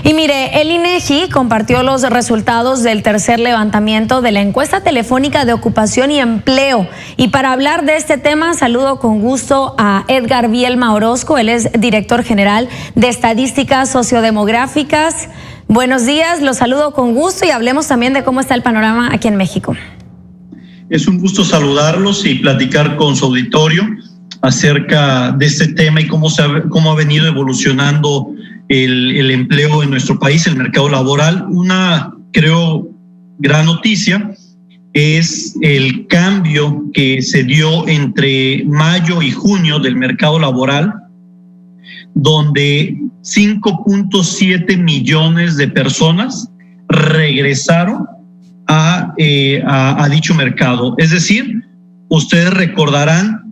Y mire, el INEGI compartió los resultados del tercer levantamiento de la encuesta telefónica de ocupación y empleo. Y para hablar de este tema, saludo con gusto a Edgar Bielma Orozco. Él es director general de Estadísticas Sociodemográficas. Buenos días, los saludo con gusto y hablemos también de cómo está el panorama aquí en México. Es un gusto saludarlos y platicar con su auditorio acerca de este tema y cómo ha venido evolucionando el empleo en nuestro país, el mercado laboral. Una, creo, gran noticia es el cambio que se dio entre mayo y junio del mercado laboral, donde 5.7 millones de personas regresaron a dicho mercado. Es decir, ustedes recordarán,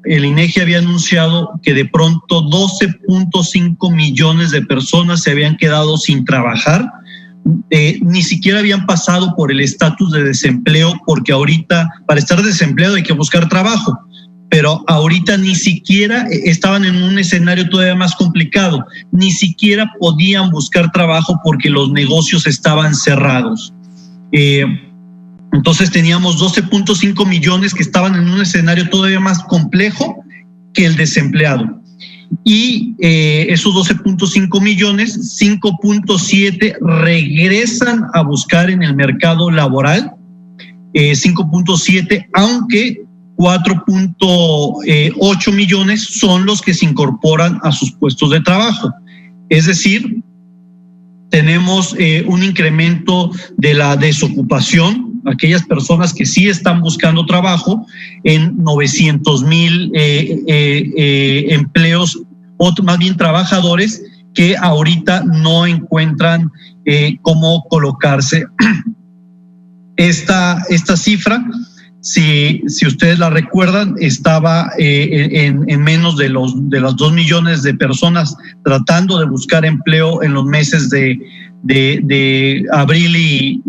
el INEGI había anunciado que de pronto 12.5 millones de personas se habían quedado sin trabajar, ni siquiera habían pasado por el estatus de desempleo, porque ahorita para estar desempleado hay que buscar trabajo, pero ahorita ni siquiera estaban en un escenario todavía más complicado, ni siquiera podían buscar trabajo porque los negocios estaban cerrados. Entonces teníamos 12.5 millones que estaban en un escenario todavía más complejo que el desempleado. Y esos 12.5 millones, 5.7 regresan a buscar en el mercado laboral, 5.7, aunque 4.8 millones son los que se incorporan a sus puestos de trabajo. Es decir, tenemos un incremento de la desocupación, aquellas personas que sí están buscando trabajo, en 900,000 empleos, o más bien trabajadores que ahorita no encuentran cómo colocarse. Esta cifra, si ustedes la recuerdan, estaba en menos de las 2 millones de personas tratando de buscar empleo en los meses de abril y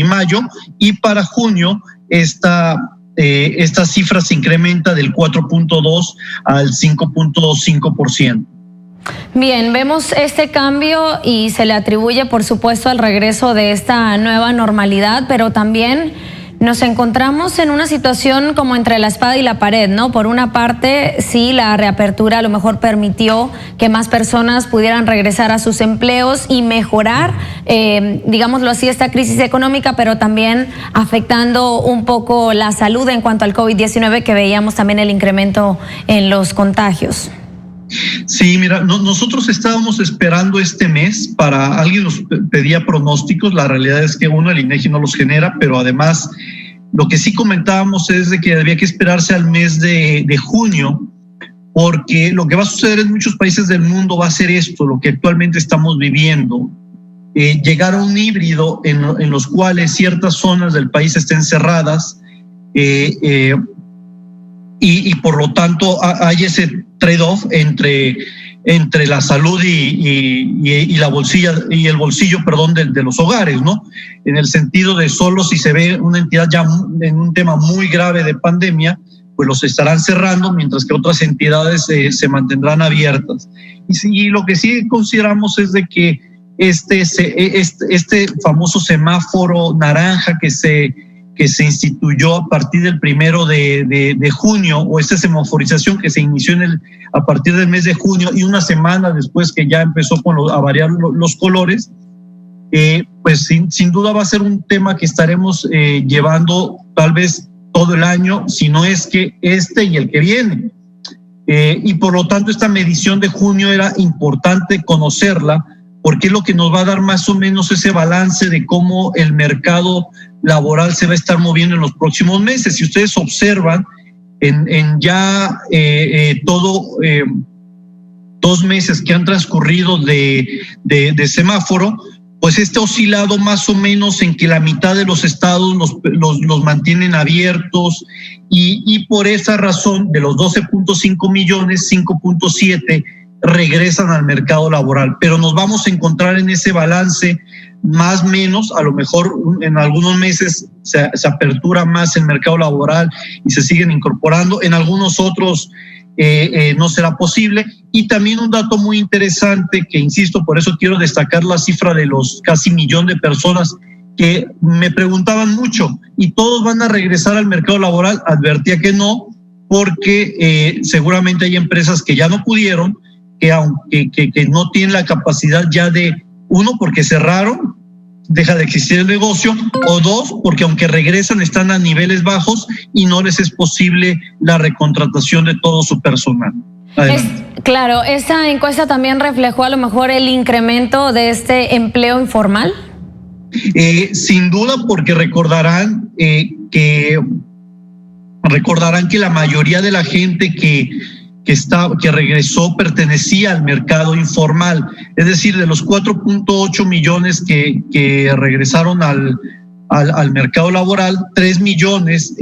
mayo, y para junio esta cifra se incrementa del 4.2 al 5.5%. Bien, vemos este cambio y se le atribuye, por supuesto, al regreso de esta nueva normalidad, pero también nos encontramos en una situación como entre la espada y la pared, ¿no? Por una parte, sí, la reapertura a lo mejor permitió que más personas pudieran regresar a sus empleos y mejorar, digámoslo así, esta crisis económica, pero también afectando un poco la salud en cuanto al COVID-19, que veíamos también el incremento en los contagios. Sí, mira, nosotros estábamos esperando este mes para, alguien nos pedía pronósticos, la realidad es que el INEGI no los genera, pero además lo que sí comentábamos es de que había que esperarse al mes de junio, porque lo que va a suceder en muchos países del mundo va a ser esto, lo que actualmente estamos viviendo, llegar a un híbrido en los cuales ciertas zonas del país estén cerradas, y por lo tanto hay ese trade-off entre la salud y la bolsilla y el bolsillo, de los hogares, ¿no? En el sentido de solo si se ve una entidad ya en un tema muy grave de pandemia, pues los estarán cerrando, mientras que otras entidades se mantendrán abiertas. Y lo que sí consideramos es de que este famoso semáforo naranja que se instituyó a partir del 1 de junio, o esta semaforización que se inició a partir del mes de junio y una semana después que ya empezó a variar los colores, pues sin duda va a ser un tema que estaremos llevando tal vez todo el año, si no es que y el que viene. Y por lo tanto esta medición de junio era importante conocerla, porque es lo que nos va a dar más o menos ese balance de cómo el mercado laboral se va a estar moviendo en los próximos meses. Si ustedes observan, en ya 2 meses que han transcurrido de semáforo, pues oscilado más o menos en que la mitad de los estados los mantienen abiertos, y por esa razón de los 12.5 millones, 5.7 regresan al mercado laboral, pero nos vamos a encontrar en ese balance más o menos, a lo mejor en algunos meses se apertura más el mercado laboral y se siguen incorporando, en algunos otros no será posible. Y también un dato muy interesante que, insisto, por eso quiero destacar la cifra de los casi 1 millón de personas que me preguntaban mucho, ¿y todos van a regresar al mercado laboral? Advertía que no, porque seguramente hay empresas que ya no pudieron, que no tienen la capacidad ya de, uno, porque cerraron, deja de existir el negocio, o dos, porque aunque regresan están a niveles bajos y no les es posible la recontratación de todo su personal. Claro, esta encuesta también reflejó a lo mejor el incremento de este empleo informal. Sin duda, porque recordarán que la mayoría de la gente que regresó pertenecía al mercado informal, es decir, de los 4.8 millones que regresaron al mercado laboral, 3 millones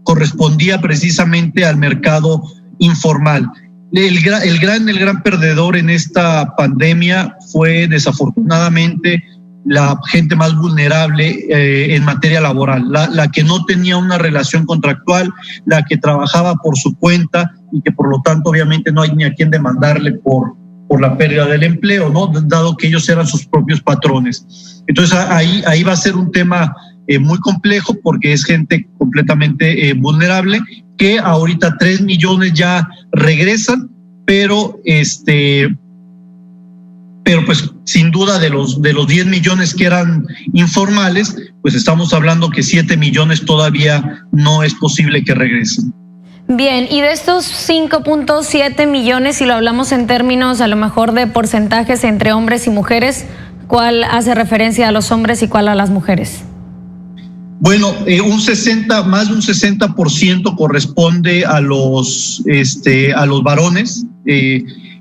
correspondía precisamente al mercado informal. El gran perdedor en esta pandemia fue, desafortunadamente, la gente más vulnerable en materia laboral, la que no tenía una relación contractual, la que trabajaba por su cuenta y que por lo tanto obviamente no hay ni a quién demandarle por la pérdida del empleo, ¿no? Dado que ellos eran sus propios patrones. Entonces ahí va a ser un tema muy complejo, porque es gente completamente vulnerable, que ahorita 3 millones ya regresan, pero pues sin duda de los 10 millones que eran informales, pues estamos hablando que 7 millones todavía no es posible que regresen. Bien, y de estos 5.7 millones, si lo hablamos en términos a lo mejor de porcentajes entre hombres y mujeres, ¿cuál hace referencia a los hombres y cuál a las mujeres? Bueno, más de un 60% corresponde a los varones.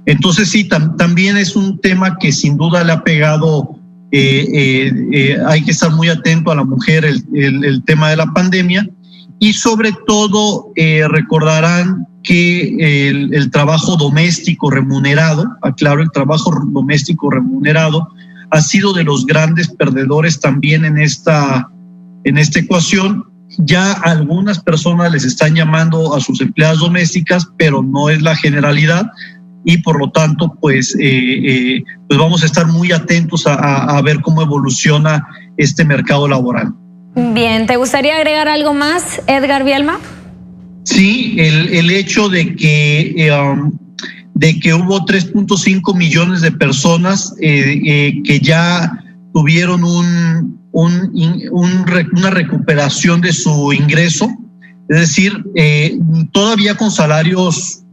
Entonces sí, también es un tema que sin duda le ha pegado, hay que estar muy atento a la mujer, el tema de la pandemia, y sobre todo recordarán que el trabajo doméstico remunerado, aclaro, el trabajo doméstico remunerado ha sido de los grandes perdedores también en esta ecuación. Ya algunas personas les están llamando a sus empleadas domésticas, pero no es la generalidad. Y por lo tanto, pues vamos a estar muy atentos a ver cómo evoluciona este mercado laboral. Bien, ¿te gustaría agregar algo más, Edgar Bielma? Sí, el hecho de que hubo 3.5 millones de personas que ya tuvieron una recuperación de su ingreso, es decir, todavía con salarios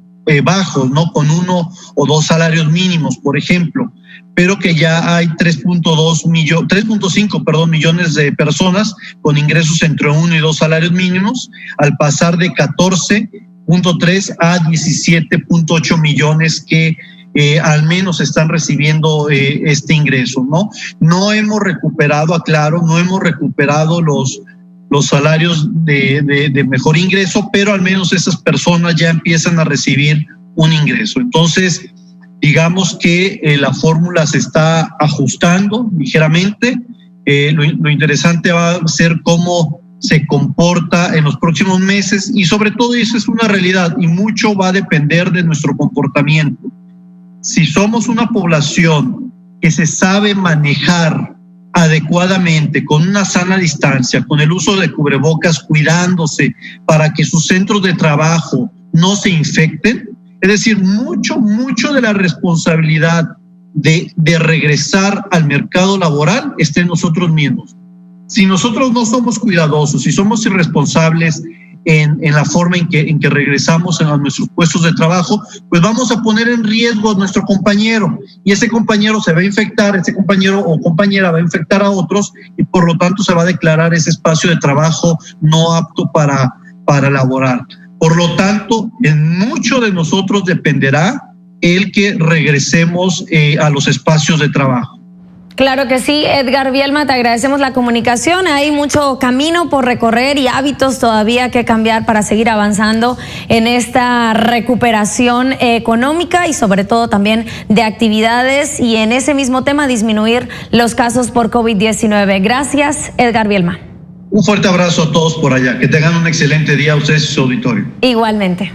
bajos, ¿no? Con 1 o 2 salarios mínimos, por ejemplo, pero que ya hay 3.5 millones de personas con ingresos entre 1 y 2 salarios mínimos, al pasar de 14.3 a 17.8 millones que al menos están recibiendo este ingreso, ¿no? No hemos recuperado, aclaro, no hemos recuperado los salarios de mejor ingreso, pero al menos esas personas ya empiezan a recibir un ingreso. Entonces, digamos que la fórmula se está ajustando ligeramente. Lo interesante va a ser cómo se comporta en los próximos meses, y sobre todo eso es una realidad y mucho va a depender de nuestro comportamiento. Si somos una población que se sabe manejar adecuadamente, con una sana distancia, con el uso de cubrebocas, cuidándose para que sus centros de trabajo no se infecten, es decir, mucho de la responsabilidad de regresar al mercado laboral está en nosotros mismos. Si nosotros no somos cuidadosos, si somos irresponsables en la forma en que regresamos a nuestros puestos de trabajo, pues vamos a poner en riesgo a nuestro compañero, y ese compañero se va a infectar, ese compañero o compañera va a infectar a otros, y por lo tanto se va a declarar ese espacio de trabajo no apto para laborar. Por lo tanto, en mucho de nosotros dependerá el que regresemos a los espacios de trabajo. Claro que sí, Edgar Bielma, te agradecemos la comunicación. Hay mucho camino por recorrer y hábitos todavía que cambiar para seguir avanzando en esta recuperación económica y sobre todo también de actividades, y en ese mismo tema disminuir los casos por COVID-19. Gracias, Edgar Bielma. Un fuerte abrazo a todos por allá. Que tengan un excelente día a ustedes y su auditorio. Igualmente.